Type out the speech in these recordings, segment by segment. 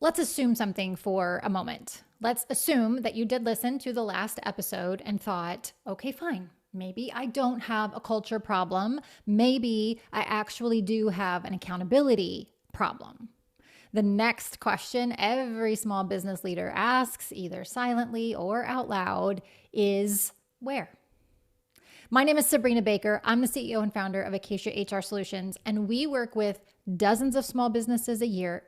Let's assume something for a moment. Let's assume that you did listen to the last episode and thought, okay, fine. Maybe I don't have a culture problem. Maybe I actually do have an accountability problem. The next question every small business leader asks, either silently or out loud, is where? My name is Sabrina Baker. I'm the CEO and founder of Acacia HR Solutions, and we work with dozens of small businesses a year,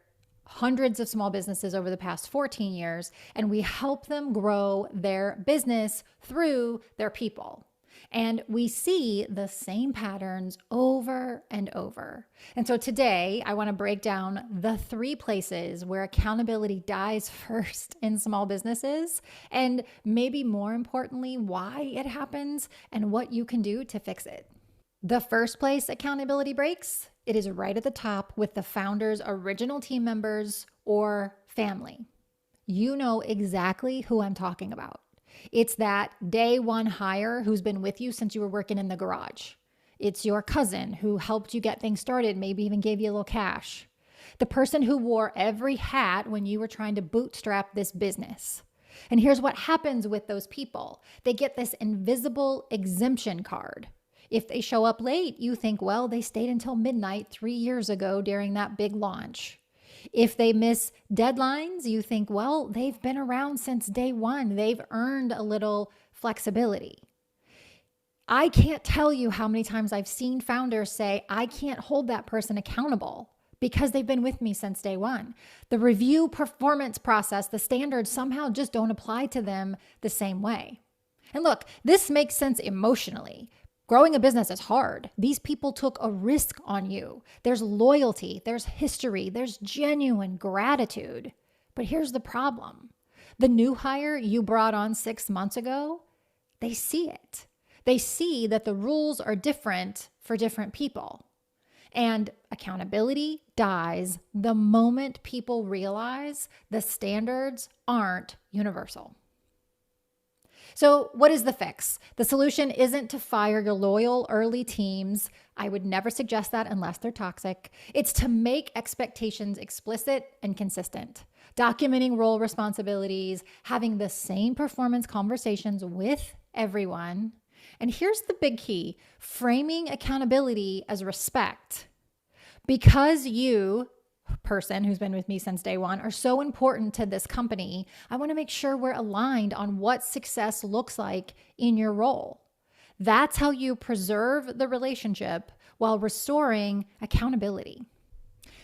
hundreds of small businesses over the past 14 years, and we help them grow their business through their people. And we see the same patterns over and over. And so today, I want to break down the 3 places where accountability dies first in small businesses, and maybe more importantly, why it happens and what you can do to fix it. The first place accountability breaks, it is right at the top with the founder's original team members or family. You know exactly who I'm talking about. It's that day one hire who's been with you since you were working in the garage. It's your cousin who helped you get things started, maybe even gave you a little cash. The person who wore every hat when you were trying to bootstrap this business. And here's what happens with those people. They get this invisible exemption card. If they show up late, you think, well, they stayed until midnight 3 years ago during that big launch. If they miss deadlines, you think, well, they've been around since day one. They've earned a little flexibility. I can't tell you how many times I've seen founders say, I can't hold that person accountable because they've been with me since day one. The review performance process, the standards somehow just don't apply to them the same way. And look, this makes sense emotionally. Growing a business is hard. These people took a risk on you. There's loyalty, there's history, there's genuine gratitude. But here's the problem. The new hire you brought on 6 months ago, they see it. They see that the rules are different for different people. And accountability dies the moment people realize the standards aren't universal. So what is the fix? The solution isn't to fire your loyal early teams. I would never suggest that unless they're toxic. It's to make expectations explicit and consistent, documenting role responsibilities, having the same performance conversations with everyone. And here's the big key, framing accountability as respect. Because you, person who's been with me since day one, are so important to this company, I want to make sure we're aligned on what success looks like in your role. That's how you preserve the relationship while restoring accountability.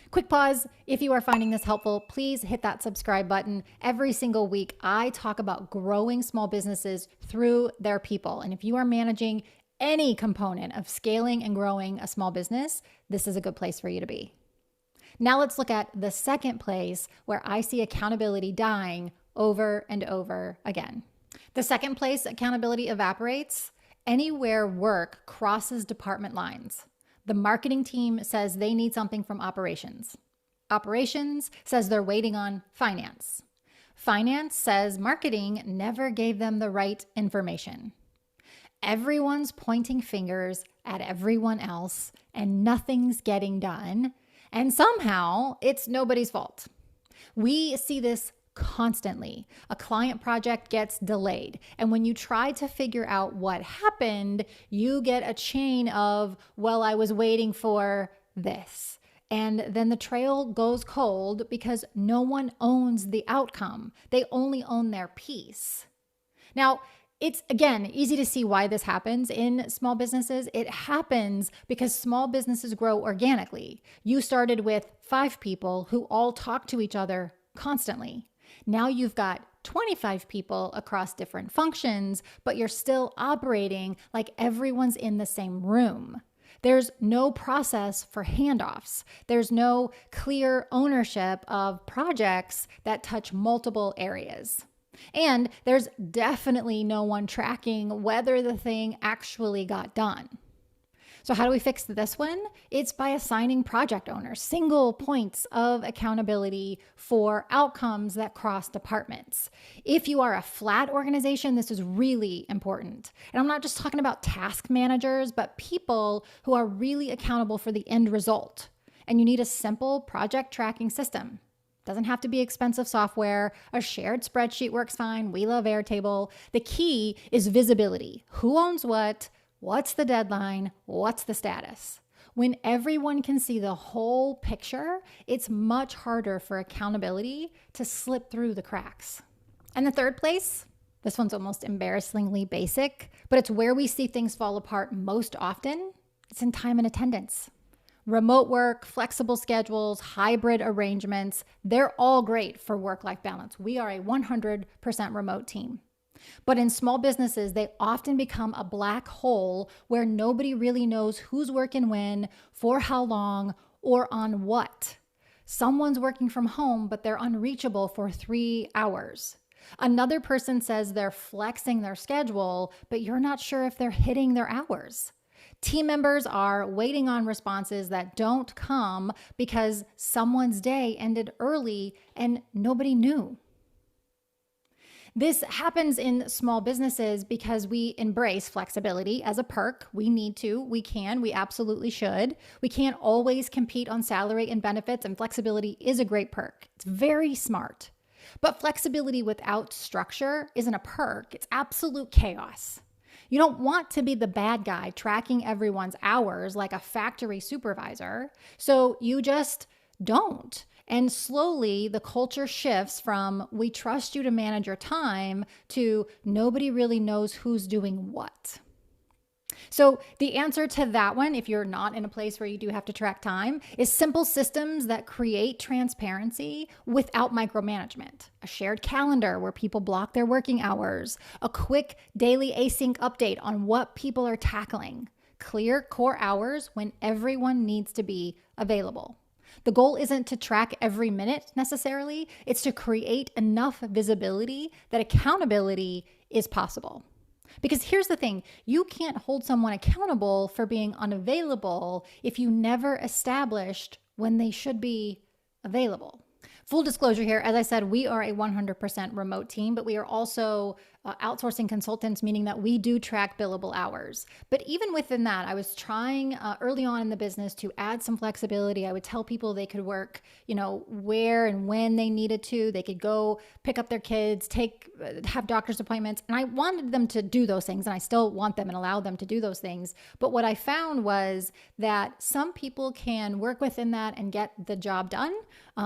Quick pause. If you are finding this helpful, please hit that subscribe button. Every single week, I talk about growing small businesses through their people. And if you are managing any component of scaling and growing a small business, this is a good place for you to be. Now let's look at the second place where I see accountability dying over and over again. The second place accountability evaporates anywhere work crosses department lines. The marketing team says they need something from operations. Operations says they're waiting on finance. Finance says marketing never gave them the right information. Everyone's pointing fingers at everyone else and nothing's getting done. And somehow it's nobody's fault. We see this constantly. A client project gets delayed. And when you try to figure out what happened, you get a chain of, well, I was waiting for this. And then the trail goes cold because no one owns the outcome. They only own their piece. Now, it's, again, easy to see why this happens in small businesses. It happens because small businesses grow organically. You started with 5 people who all talk to each other constantly. Now you've got 25 people across different functions, but you're still operating like everyone's in the same room. There's no process for handoffs. There's no clear ownership of projects that touch multiple areas. And there's definitely no one tracking whether the thing actually got done. So how do we fix this one? It's by assigning project owners single points of accountability for outcomes that cross departments. If you are a flat organization, this is really important. And I'm not just talking about task managers, but people who are really accountable for the end result. And you need a simple project tracking system. Doesn't have to be expensive software. A shared spreadsheet works fine. We love Airtable. The key is visibility. Who owns what? What's the deadline? What's the status? When everyone can see the whole picture, it's much harder for accountability to slip through the cracks. And the third place, this one's almost embarrassingly basic, but it's where we see things fall apart most often. It's in time and attendance. Remote work, flexible schedules, hybrid arrangements, they're all great for work-life balance. We are a 100% remote team. But in small businesses, they often become a black hole where nobody really knows who's working when, for how long, or on what. Someone's working from home, but they're unreachable for 3 hours. Another person says they're flexing their schedule, but you're not sure if they're hitting their hours. Team members are waiting on responses that don't come because someone's day ended early and nobody knew. This happens in small businesses because we embrace flexibility as a perk. We need to, we can, we absolutely should. We can't always compete on salary and benefits, and flexibility is a great perk. It's very smart. But flexibility without structure isn't a perk, it's absolute chaos. You don't want to be the bad guy tracking everyone's hours like a factory supervisor, so you just don't. And slowly the culture shifts from we trust you to manage your time to nobody really knows who's doing what. So the answer to that one, if you're not in a place where you do have to track time, is simple systems that create transparency without micromanagement. A shared calendar where people block their working hours, a quick daily async update on what people are tackling, clear core hours when everyone needs to be available. The goal isn't to track every minute necessarily, it's to create enough visibility that accountability is possible. Because here's the thing, you can't hold someone accountable for being unavailable if you never established when they should be available. Full disclosure here, as I said, we are a 100% remote team, but we are also outsourcing consultants, meaning that we do track billable hours. But even within that, I was trying early on in the business to add some flexibility. I would tell people they could work, where and when they needed to. They could go pick up their kids, have doctor's appointments. And I wanted them to do those things, and I still want them and allow them to do those things. But what I found was that some people can work within that and get the job done,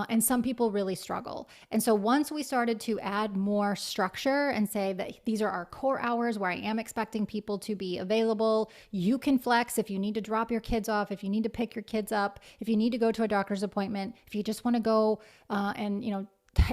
and some people really struggle. And so once we started to add more structure and say that these are our core hours where I am expecting people to be available, you can flex if you need to drop your kids off, if you need to pick your kids up, if you need to go to a doctor's appointment, if you just want to go and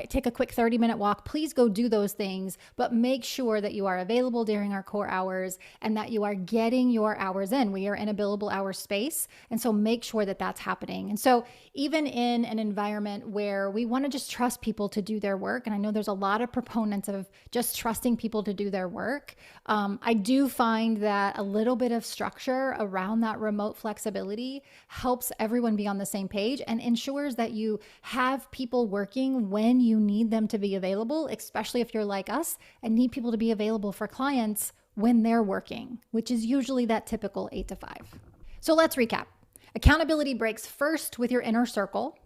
take a quick 30-minute walk, please go do those things, but make sure that you are available during our core hours and that you are getting your hours in. We are in a billable hour space, and so make sure that that's happening. And so even in an environment where we want to just trust people to do their work, and I know there's a lot of proponents of just trusting people to do their work, I do find that a little bit of structure around that remote flexibility helps everyone be on the same page and ensures that you have people working when you need them to be available, especially if you're like us and need people to be available for clients when they're working, which is usually that typical 8 to 5. So let's recap. Accountability breaks first with your inner circle,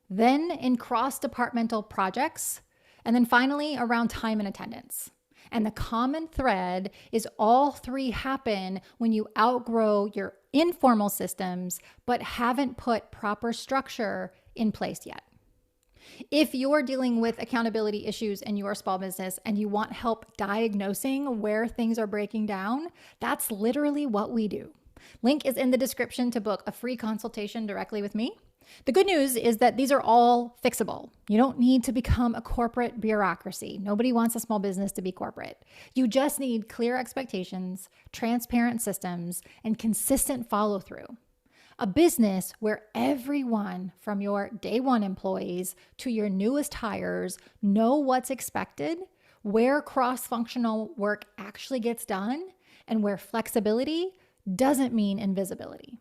then in cross-departmental projects, and then finally around time and attendance. And the common thread is all three happen when you outgrow your informal systems, but haven't put proper structure in place yet. If you're dealing with accountability issues in your small business and you want help diagnosing where things are breaking down, that's literally what we do. Link is in the description to book a free consultation directly with me. The good news is that these are all fixable. You don't need to become a corporate bureaucracy. Nobody wants a small business to be corporate. You just need clear expectations, transparent systems, and consistent follow-through. A business where everyone from your day one employees to your newest hires know what's expected, where cross-functional work actually gets done, and where flexibility doesn't mean invisibility.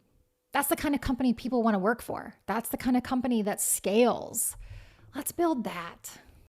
That's the kind of company people want to work for. That's the kind of company that scales. Let's build that.